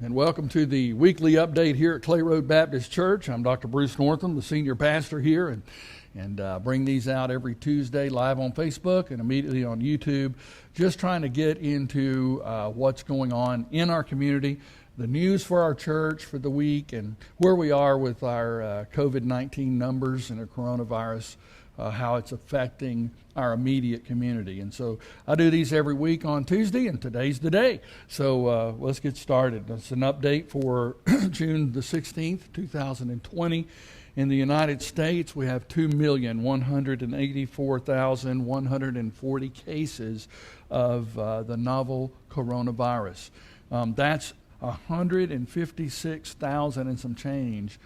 And welcome to the weekly update here at Clay Road Baptist Church. I'm Dr. Bruce Northam, the senior pastor here, and bring these out every Tuesday live on Facebook and immediately on YouTube, just trying to get into what's going on in our community, the news for our church for the week, and where we are with our COVID-19 numbers and the coronavirus, how it's affecting our immediate community. And so I do these every week on Tuesday, and today's the day. So let's get started. It's an update for June the 16th, 2020. In the United States, we have 2,184,140 cases of the novel coronavirus. That's 156,000 and some change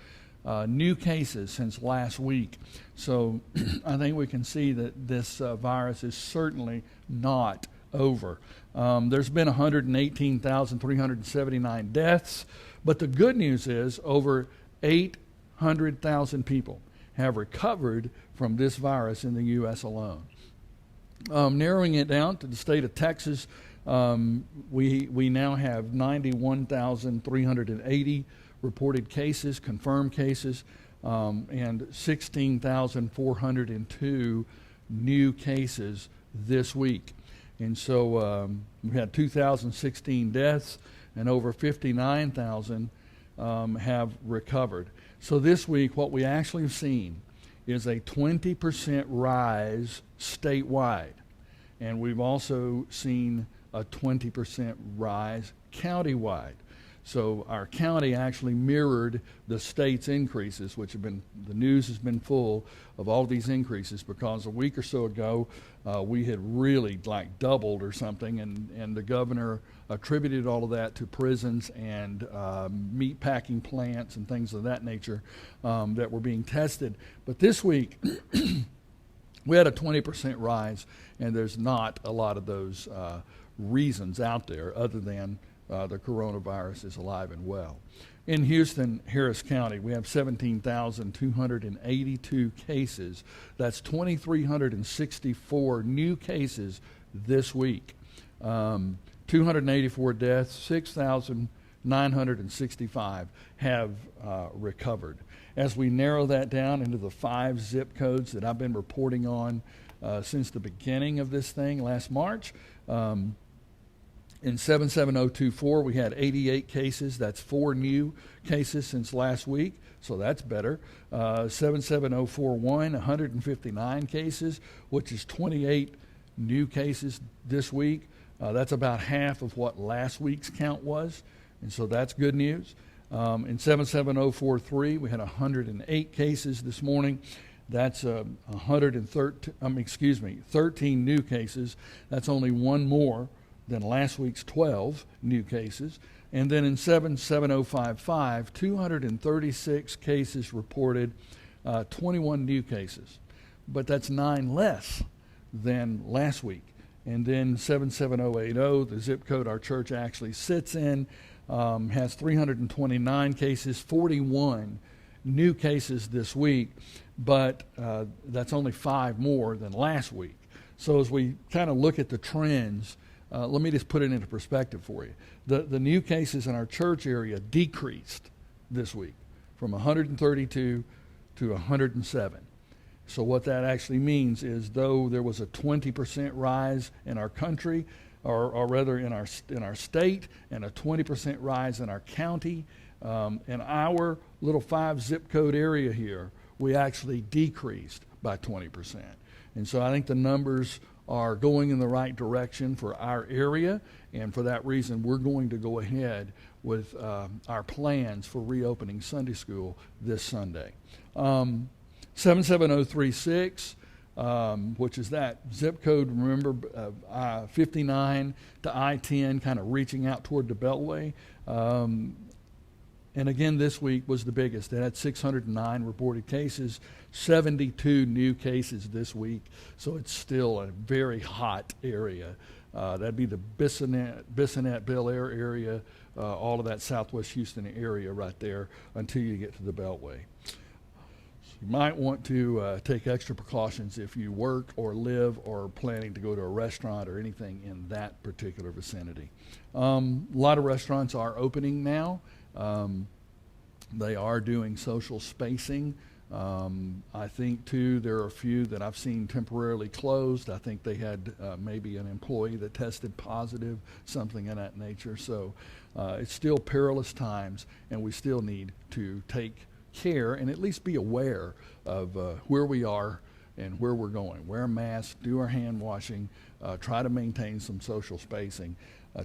new cases since last week. So I think we can see that this virus is certainly not over. There's been 118,379 deaths, but the good news is over 800,000 people have recovered from this virus in the U.S. alone. Narrowing it down to the state of Texas, we now have 91,380 reported cases, confirmed cases, and 16,402 new cases this week. And so we had 2,016 deaths, and over 59,000 have recovered. So this week, what we actually have seen is a 20% rise statewide, and we've also seen a 20% rise countywide. So our county actually mirrored the state's increases, which have been, the news has been full of all these increases, because a week or so ago we had really like doubled or something, and the governor attributed all of that to prisons and meat packing plants and things of that nature that were being tested. But this week we had a 20% rise, and there's not a lot of those reasons out there other than the coronavirus is alive and well. In Houston, Harris County, we have 17,282 cases. That's 2,364 new cases this week. 284 deaths, 6,965 have recovered. As we narrow that down into the 5 zip codes that I've been reporting on since the beginning of this thing last March, in 77024, we had 88 cases. That's 4 new cases since last week, so that's better. 77041, 159 cases, which is 28 new cases this week. That's about half of what last week's count was, and so that's good news. In 77043, we had 108 cases this morning. That's 13 new cases. That's only one more than last week's 12 new cases. And then in 77055, 236 cases reported, 21 new cases. But that's 9 less than last week. And then 77080, the zip code our church actually sits in, has 329 cases, 41 new cases this week, but that's only 5 more than last week. So as we kind of look at the trends, let me just put it into perspective for you. The new cases in our church area decreased this week from 132 to 107. So what that actually means is, though there was a 20% rise in our country, or rather in our state, and a 20% rise in our county, in our little 5 zip code area here, we actually decreased by 20%. And so I think the numbers are going in the right direction for our area, and for that reason we're going to go ahead with our plans for reopening Sunday school this Sunday. 77036, which is that zip code, remember, 59 to I-10, kind of reaching out toward the Beltway. And again, this week was the biggest. It had 609 reported cases, 72 new cases this week. So it's still a very hot area. That'd be the Bissonnette, Bel Air area, all of that Southwest Houston area right there until you get to the Beltway. You might want to take extra precautions if you work or live or planning to go to a restaurant or anything in that particular vicinity. A lot of restaurants are opening now. They are doing social spacing. I think, too, there are a few that I've seen temporarily closed. I think they had maybe an employee that tested positive, something of that nature. So it's still perilous times, and we still need to take care and at least be aware of where we are and where we're going. Wear a mask, do our hand washing, try to maintain some social spacing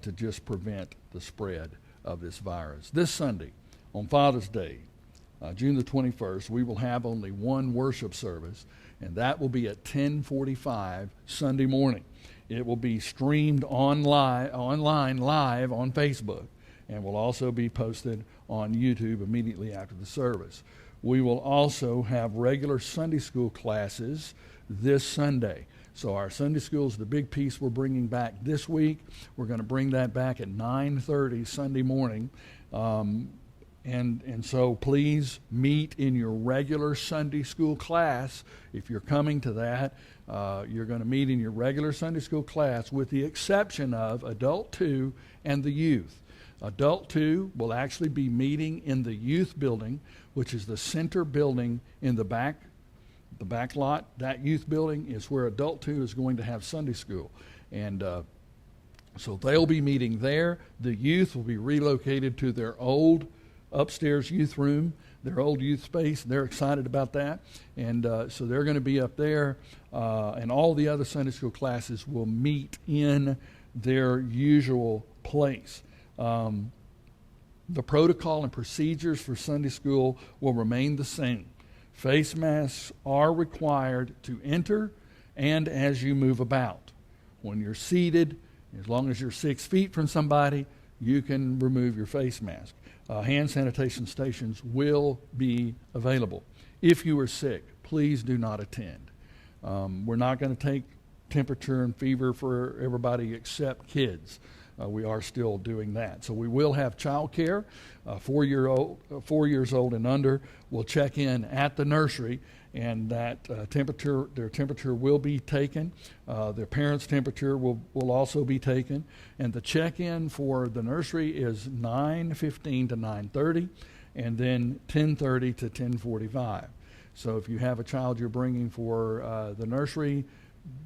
to just prevent the spread of this virus. This Sunday, on Father's Day, June the 21st, we will have only one worship service, and that will be at 10:45 Sunday morning. It will be streamed online live on Facebook, and will also be posted on YouTube immediately after the service. We will also have regular Sunday school classes this Sunday. So our Sunday school is the big piece we're bringing back this week. We're going to bring that back at 9:30 Sunday morning. And so please meet in your regular Sunday school class. If you're coming to that, you're going to meet in your regular Sunday school class with the exception of Adult 2 and the youth. Adult 2 will actually be meeting in the youth building, which is the center building in the back lot. That youth building is where Adult 2 is going to have Sunday school. And so they'll be meeting there. The youth will be relocated to their old upstairs youth room, their old youth space. They're excited about that. And so they're going to be up there. And all the other Sunday school classes will meet in their usual place. The protocol and procedures for Sunday school will remain the same. Face masks are required to enter and as you move about. When you're seated, as long as you're 6 feet from somebody, you can remove your face mask. Hand sanitation stations will be available. If you are sick, please do not attend. We're not going to take temperature and fever for everybody except kids. We are still doing that. So we will have child care. 4 years old and under will check in at the nursery, and that their temperature will be taken. Their parents' temperature will also be taken. And the check-in for the nursery is 9:15 to 9:30, and then 10:30 to 10:45. So if you have a child you're bringing for the nursery,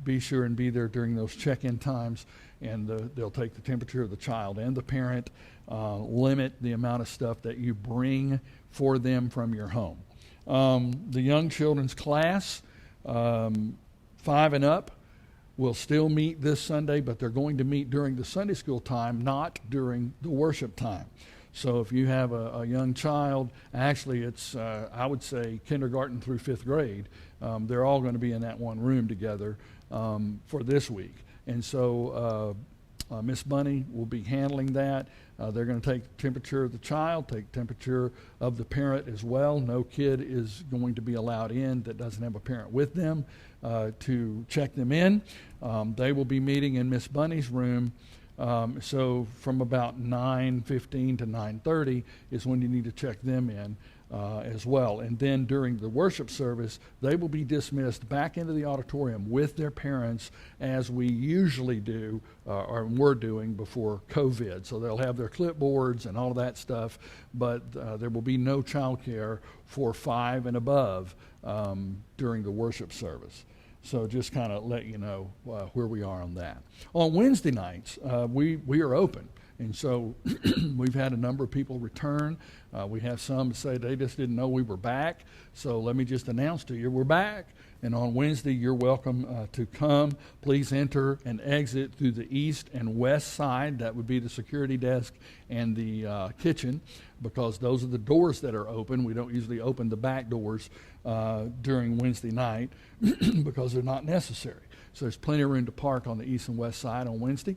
be sure and be there during those check-in times, and they'll take the temperature of the child and the parent. Limit the amount of stuff that you bring for them from your home. The young children's class, 5 and up, will still meet this Sunday, but they're going to meet during the Sunday school time, not during the worship time. So if you have a young child, actually it's, I would say, kindergarten through 5th grade, they're all going to be in that one room together for this week. And so Miss Bunny will be handling that. They're going to take temperature of the child, take temperature of the parent as well. No kid is going to be allowed in that doesn't have a parent with them to check them in. They will be meeting in Miss Bunny's room. So from about 9:15 to 9:30 is when you need to check them in as well. And then during the worship service, they will be dismissed back into the auditorium with their parents as we usually do or were doing before COVID. So they'll have their clipboards and all of that stuff, but there will be no child care for 5 and above during the worship service. So just kind of let you know where we are on that. On Wednesday nights, we are open. And so we've had a number of people return. We have some say they just didn't know we were back. So let me just announce to you, we're back. And on Wednesday, you're welcome to come. Please enter and exit through the east and west side. That would be the security desk and the kitchen, because those are the doors that are open. We don't usually open the back doors during Wednesday night because they're not necessary. So there's plenty of room to park on the east and west side on Wednesday.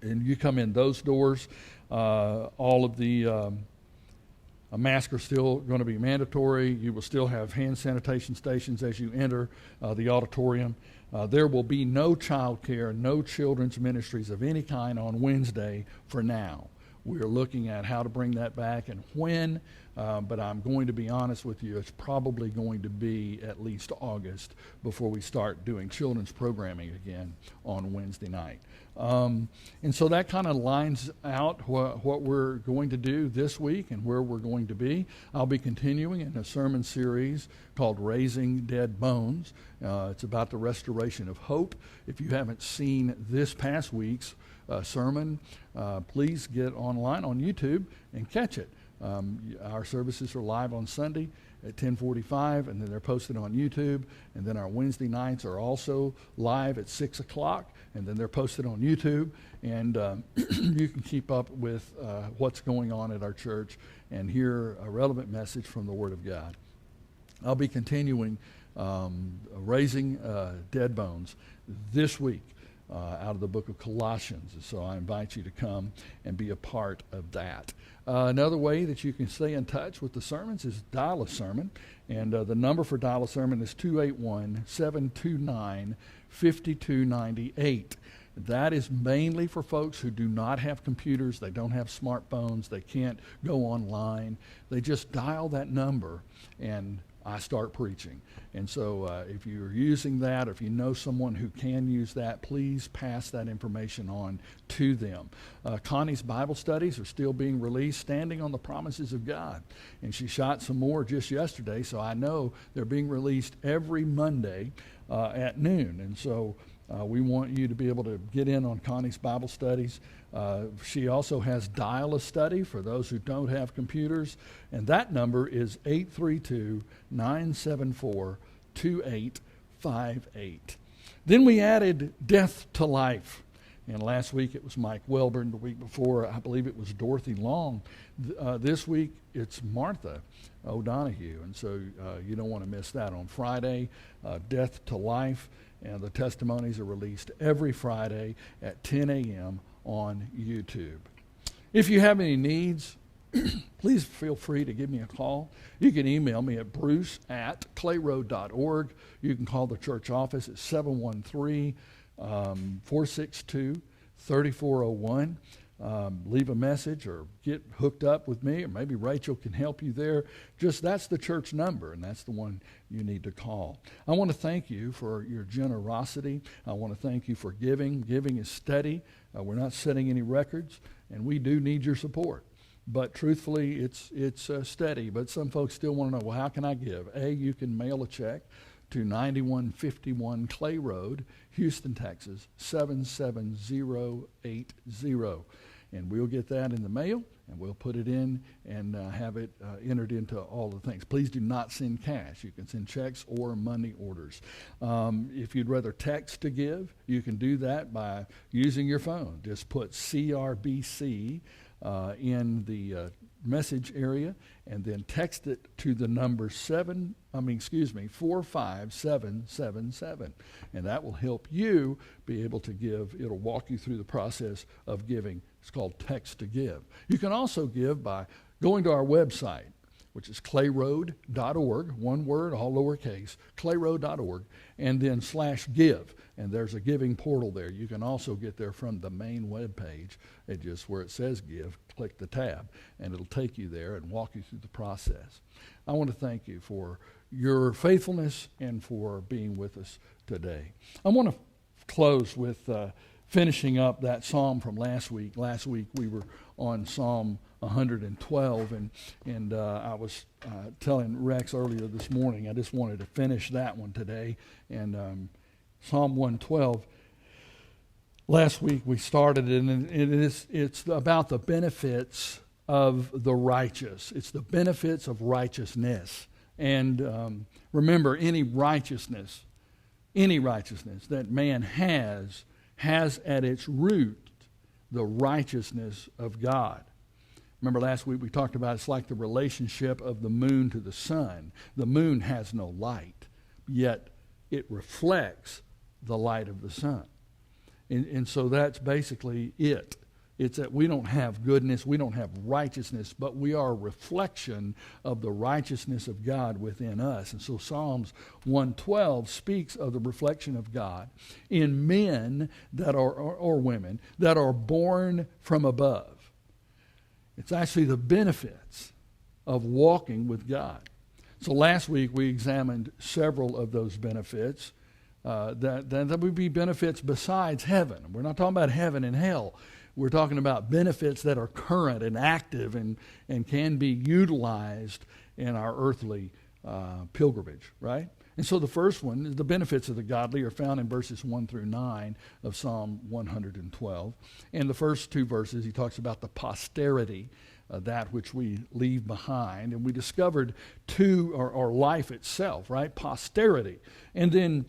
And you come in those doors. All of the masks are still going to be mandatory. You will still have hand sanitation stations as you enter the auditorium. There will be no child care, no children's ministries of any kind on Wednesday for now. We're looking at how to bring that back and when, but I'm going to be honest with you, it's probably going to be at least August before we start doing children's programming again on Wednesday night. And so that kind of lines out what we're going to do this week and where we're going to be. I'll be continuing in a sermon series called Raising Dead Bones. It's about the restoration of hope. If you haven't seen this past week's sermon, please get online on YouTube and catch it. Our services are live on Sunday at 10:45, and then they're posted on YouTube. And then our Wednesday nights are also live at 6 o'clock, and then they're posted on YouTube. And you can keep up with what's going on at our church and hear a relevant message from the Word of God. I'll be continuing Raising Dead Bones this week out of the book of Colossians. So I invite you to come and be a part of that. Another way that you can stay in touch with the sermons is dial a sermon. And the number for dial a sermon is 281-729-5298. That is mainly for folks who do not have computers, they don't have smartphones, they can't go online. They just dial that number and I start preaching. And so if you're using that, or if you know someone who can use that, please pass that information on to them. Connie's Bible studies are still being released, Standing on the Promises of God. And she shot some more just yesterday, so I know they're being released every Monday at noon. And so we want you to be able to get in on Connie's Bible studies. She also has Dial a Study for those who don't have computers, and that number is 832-974-2858. Then we added Death to Life. And last week it was Mike Welburn. The week before, I believe it was Dorothy Long. This week it's Martha O'Donoghue. And so you don't want to miss that on Friday, Death to Life. And the testimonies are released every Friday at 10 a.m. on YouTube. If you have any needs, please feel free to give me a call. You can email me at bruce@clayroad.org. You can call the church office at 713-462-3401. Leave a message or get hooked up with me, or maybe Rachel can help you there. That's the church number, and that's the one you need to call. I want to thank you for your generosity. I want to thank you for giving. Giving is steady. We're not setting any records, and we do need your support. But truthfully, it's steady. But some folks still want to know, well, how can I give? You can mail a check to 9151 Clay Road, Houston, Texas, 77080. And we'll get that in the mail, and we'll put it in and have it entered into all the things. Please do not send cash. You can send checks or money orders. If you'd rather text to give, you can do that by using your phone. Just put CRBC in the message area, and then text it to the number 45777, and that will help you be able to give. It'll walk you through the process of giving. It's called Text to Give. You can also give by going to our website, which is clayroad.org, one word, all lowercase, clayroad.org, and then /give. And there's a giving portal there. You can also get there from the main web page. Just where it says give, click the tab, and it'll take you there and walk you through the process. I want to thank you for your faithfulness and for being with us today. I want to close with finishing up that psalm from last week. Last week we were on Psalm 112, and I was telling Rex earlier this morning, I just wanted to finish that one today. And Psalm 112, last week we started it, and it's about the benefits of the righteous. It's the benefits of righteousness. And remember, any righteousness that man has at its root the righteousness of God. Remember last week we talked about it's like the relationship of the moon to the sun. The moon has no light, yet it reflects the light of the sun. And so that's basically it. It's that we don't have goodness, we don't have righteousness, but we are a reflection of the righteousness of God within us. And so Psalms 112 speaks of the reflection of God in men that are, or women, that are born from above. It's actually the benefits of walking with God. So last week we examined several of those benefits. That would be benefits besides heaven. We're not talking about heaven and hell. We're talking about benefits that are current and active and can be utilized in our earthly pilgrimage, right? And so the first one is the benefits of the godly are found in verses 1 through 9 of Psalm 112. In the first two verses, he talks about the posterity, that which we leave behind. And we discovered two, or life itself, right? Posterity. And then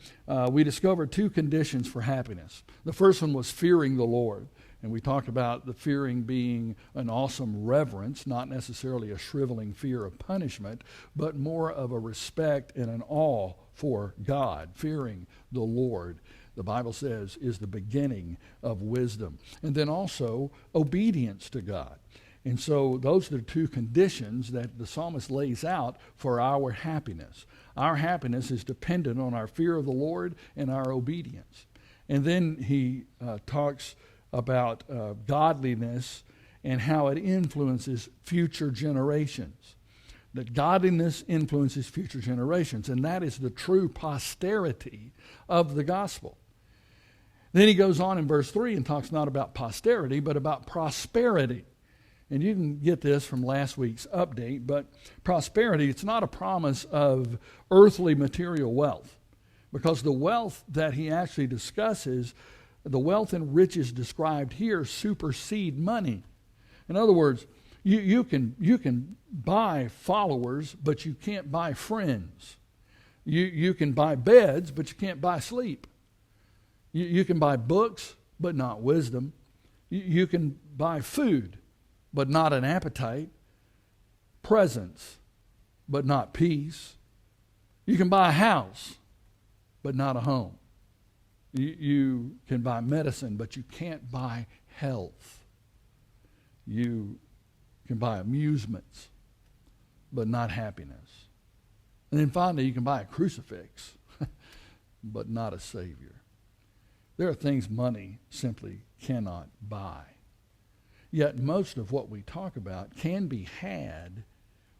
we discovered two conditions for happiness. The first one was fearing the Lord. And we talked about the fearing being an awesome reverence, not necessarily a shriveling fear of punishment, but more of a respect and an awe for God. Fearing the Lord, the Bible says, is the beginning of wisdom. And then also obedience to God. And so those are the two conditions that the psalmist lays out for our happiness. Our happiness is dependent on our fear of the Lord and our obedience. And then he talks about godliness and how it influences future generations. That godliness influences future generations, and that is the true posterity of the gospel. Then he goes on in verse 3 and talks not about posterity, but about prosperity. And you can get this from last week's update, but prosperity, it's not a promise of earthly material wealth, because the wealth that he actually discusses, the wealth and riches described here, supersede money. In other words, you can buy followers, but you can't buy friends. You can buy beds, but you can't buy sleep. You can buy books, but not wisdom. You can buy food, but not an appetite. Presents, but not peace. You can buy a house, but not a home. You can buy medicine, but you can't buy health. You can buy amusements, but not happiness. And then finally, you can buy a crucifix, but not a Savior. There are things money simply cannot buy. Yet most of what we talk about can be had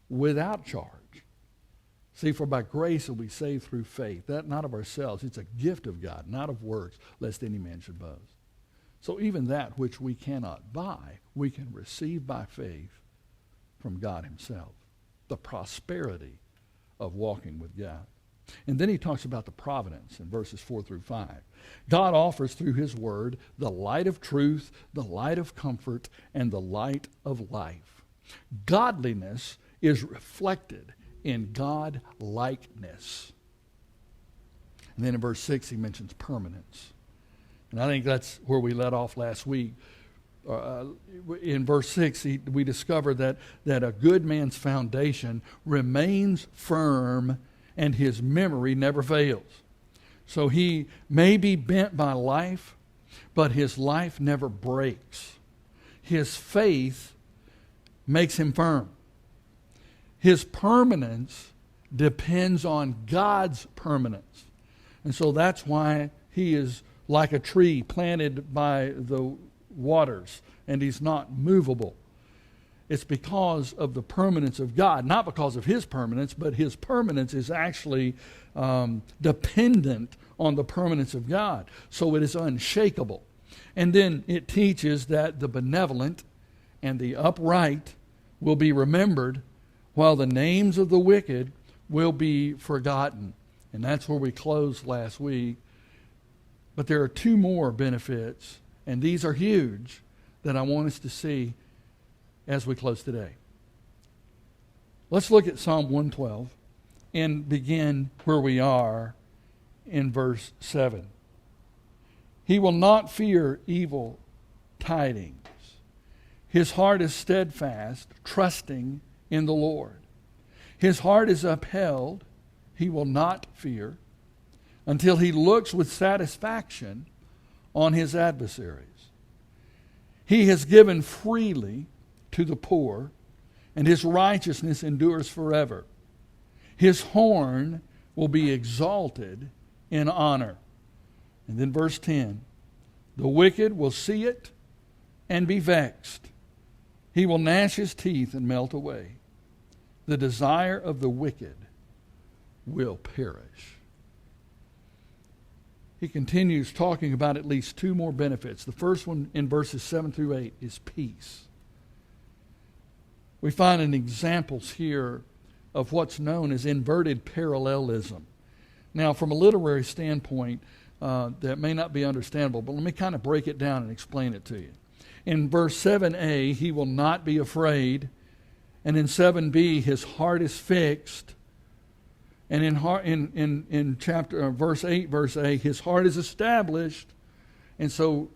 without charge. See, for by grace are we saved through faith, that not of ourselves. It's a gift of God, not of works, lest any man should boast. So even that which we cannot buy, we can receive by faith from God himself. The prosperity of walking with God. And then he talks about the providence in verses 4 through 5. God offers through his word the light of truth, the light of comfort, and the light of life. Godliness is reflected in God-likeness. And then in verse 6 he mentions permanence. And I think that's where we let off last week. In verse 6 we discover that a good man's foundation remains firm and his memory never fails. So he may be bent by life, but his life never breaks. His faith makes him firm. His permanence depends on God's permanence. And so that's why he is like a tree planted by the waters, and he's not movable. It's because of the permanence of God, not because of his permanence, but his permanence is actually dependent on the permanence of God. So it is unshakable. And then it teaches that the benevolent and the upright will be remembered, while the names of the wicked will be forgotten. And that's where we closed last week. But there are two more benefits, and these are huge, that I want us to see as we close today. Let's look at Psalm 112 and begin where we are in verse 7. He will not fear evil tidings. His heart is steadfast, trusting in the Lord. His heart is upheld. He will not fear until he looks with satisfaction on his adversaries. He has given freely to the poor, and his righteousness endures forever. His horn will be exalted in honor. And then verse 10, the wicked will see it and be vexed, He will gnash his teeth and melt away. The desire of the wicked will perish. He continues talking about at least two more benefits. The first one in verses 7 through 8 is peace. We find an examples here of what's known as inverted parallelism. Now, from a literary standpoint, that may not be understandable, but let me kind of break it down and explain it to you. In verse 7a, he will not be afraid. And in 7b, his heart is fixed. And in chapter verse 8, verse A, his heart is established. And so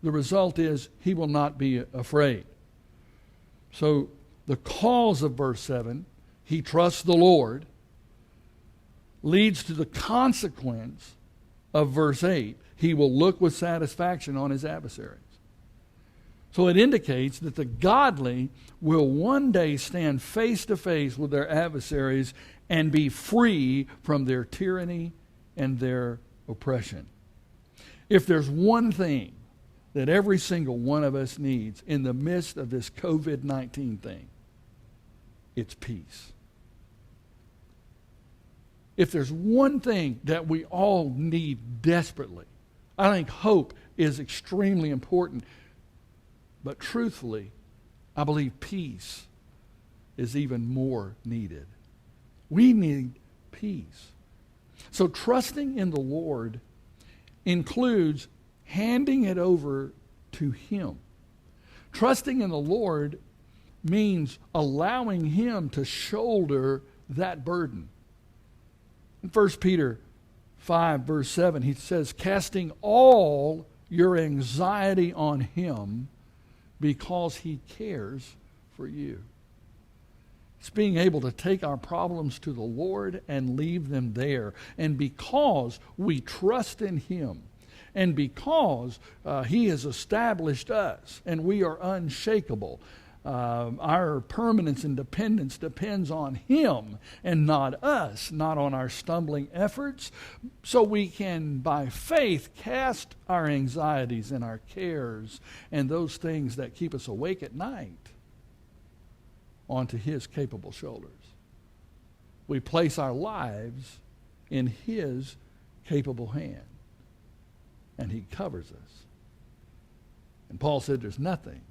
the result is he will not be afraid. So the cause of verse 7, he trusts the Lord, leads to the consequence of verse 8. He will look with satisfaction on his adversaries. So it indicates that the godly will one day stand face to face with their adversaries and be free from their tyranny and their oppression. If there's one thing that every single one of us needs in the midst of this COVID-19 thing, it's peace. If there's one thing that we all need desperately, I think hope is extremely important. But truthfully, I believe peace is even more needed. We need peace. So trusting in the Lord includes handing it over to Him. Trusting in the Lord means allowing Him to shoulder that burden. In 1 Peter 5, verse 7, he says, casting all your anxiety on Him because He cares for you. It's being able to take our problems to the Lord and leave them there. And because we trust in Him, and because He has established us, and we are unshakable, our permanence and dependence depends on Him and not us, not on our stumbling efforts. So we can, by faith, cast our anxieties and our cares and those things that keep us awake at night onto His capable shoulders. We place our lives in His capable hand, and He covers us. And Paul said there's nothing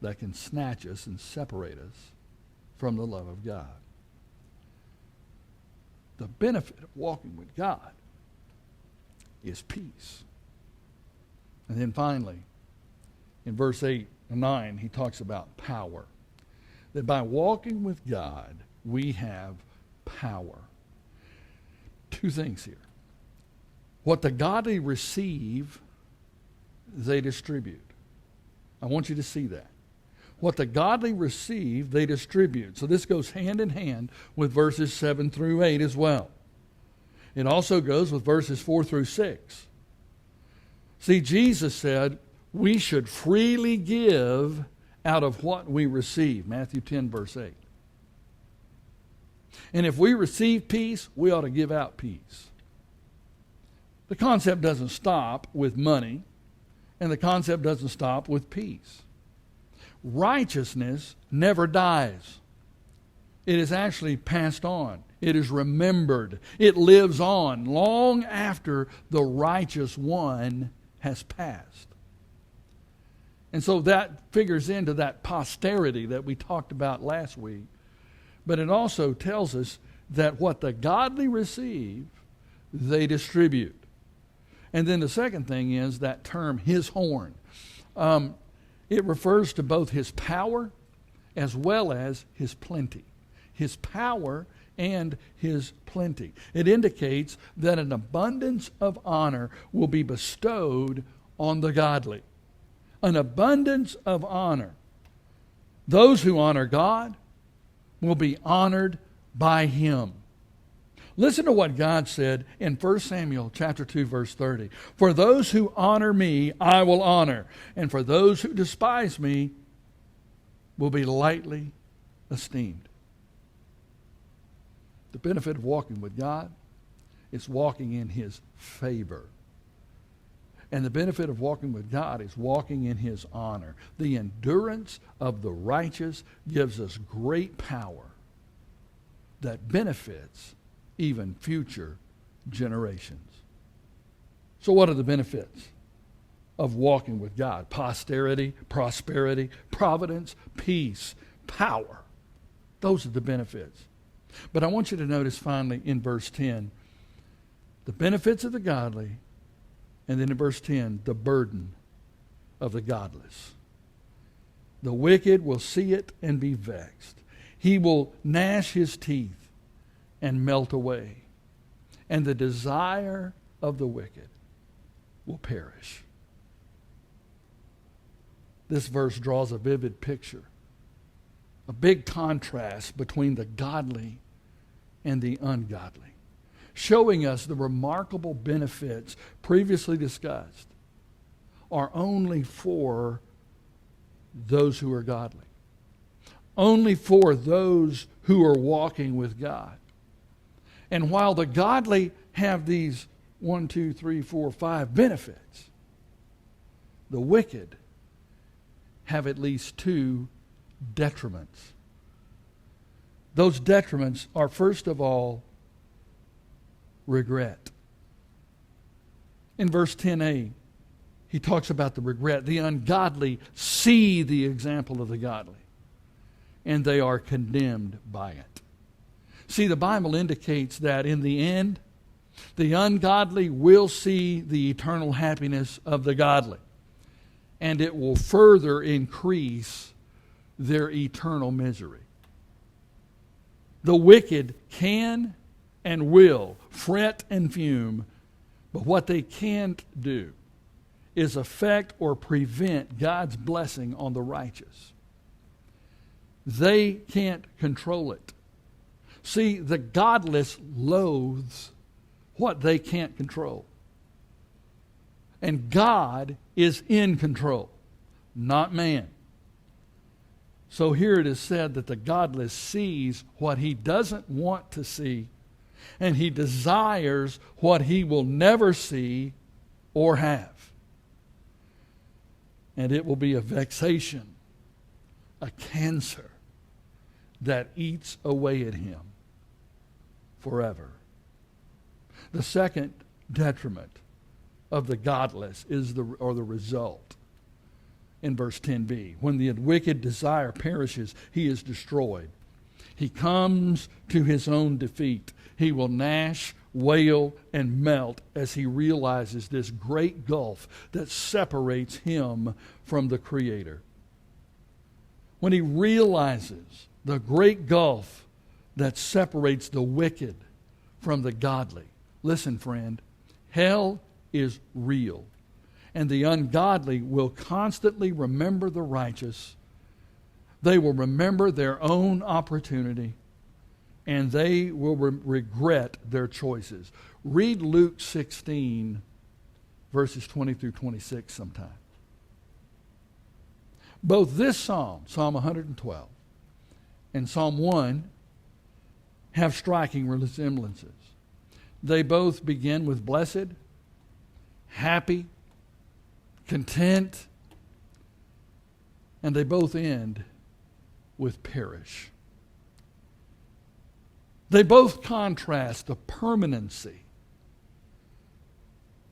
that can snatch us and separate us from the love of God. The benefit of walking with God is peace. And then finally, in verse 8 and 9, he talks about power. That by walking with God, we have power. Two things here. What the godly receive, they distribute. I want you to see that. What the godly receive, they distribute. So this goes hand in hand with verses 7 through 8 as well. It also goes with verses 4 through 6. See, Jesus said we should freely give out of what we receive. Matthew 10, verse 8. And if we receive peace, we ought to give out peace. The concept doesn't stop with money, and the concept doesn't stop with peace. Righteousness never dies. It is actually passed on. It is remembered. It lives on long after the righteous one has passed. And so that figures into that posterity that we talked about last week. But it also tells us that what the godly receive, they distribute. And then the second thing is that term, His horn. It refers to both His power as well as His plenty. His power and His plenty. It indicates that an abundance of honor will be bestowed on the godly. An abundance of honor. Those who honor God will be honored by Him. Listen to what God said in 1 Samuel chapter 2, verse 30. For those who honor me, I will honor. And for those who despise me, will be lightly esteemed. The benefit of walking with God is walking in His favor. And the benefit of walking with God is walking in His honor. The endurance of the righteous gives us great power that benefits even future generations. So what are the benefits of walking with God? Posterity, prosperity, providence, peace, power. Those are the benefits. But I want you to notice finally in verse 10, the benefits of the godly, and then in verse 10, the burden of the godless. The wicked will see it and be vexed. He will gnash his teeth and melt away. And the desire of the wicked will perish. This verse draws a vivid picture, a big contrast between the godly and the ungodly, showing us the remarkable benefits previously discussed are only for those who are godly, only for those who are walking with God. And while the godly have these 1, 2, 3, 4, 5 benefits, the wicked have at least 2 detriments. Those detriments are, first of all, regret. In verse 10a, he talks about the regret. The ungodly see the example of the godly, and they are condemned by it. See, the Bible indicates that in the end, the ungodly will see the eternal happiness of the godly, and it will further increase their eternal misery. The wicked can and will fret and fume, but what they can't do is affect or prevent God's blessing on the righteous. They can't control it. See, the godless loathes what they can't control. And God is in control, not man. So here it is said that the godless sees what he doesn't want to see, and he desires what he will never see or have. And it will be a vexation, a cancer that eats away at him forever. The second detriment of the godless is the result in verse 10b. When the wicked desire perishes, he is destroyed. He comes to his own defeat. He will gnash, wail, and melt as he realizes this great gulf that separates him from the Creator. When he realizes the great gulf that separates the wicked from the godly, listen, friend, hell is real. And the ungodly will constantly remember the righteous. They will remember their own opportunity, and they will regret their choices. Read Luke 16, verses 20 through 26 sometime. Both this psalm, Psalm 112, and Psalm 1 have striking resemblances. They both begin with blessed, happy, content, and they both end with perish. They both contrast the permanency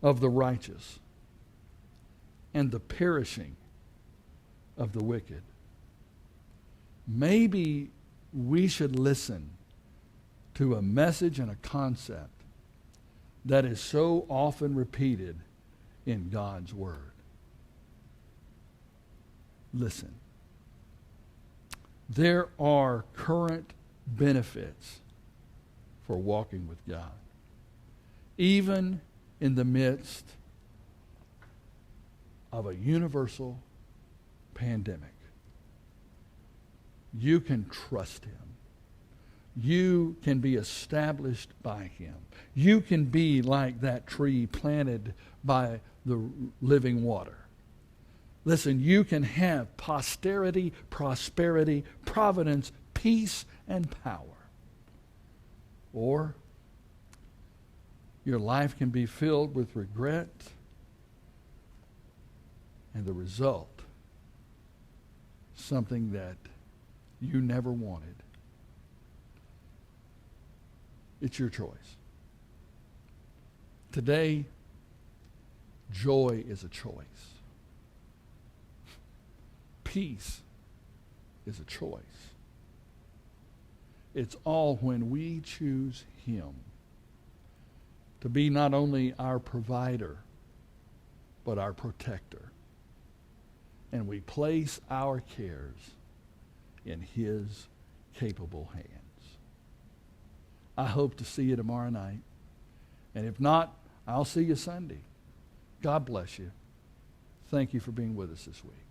of the righteous and the perishing of the wicked. Maybe we should listen to a message and a concept that is so often repeated in God's Word. Listen. There are current benefits for walking with God, even in the midst of a universal pandemic. You can trust Him. You can be established by Him. You can be like that tree planted by the living water. Listen, you can have posterity, prosperity, providence, peace, and power. Or your life can be filled with regret And the result, something that you never wanted. It's your choice. Today, joy is a choice. Peace is a choice. It's all when we choose Him to be not only our provider, but our protector. And we place our cares in His capable hands. I hope to see you tomorrow night. And if not, I'll see you Sunday. God bless you. Thank you for being with us this week.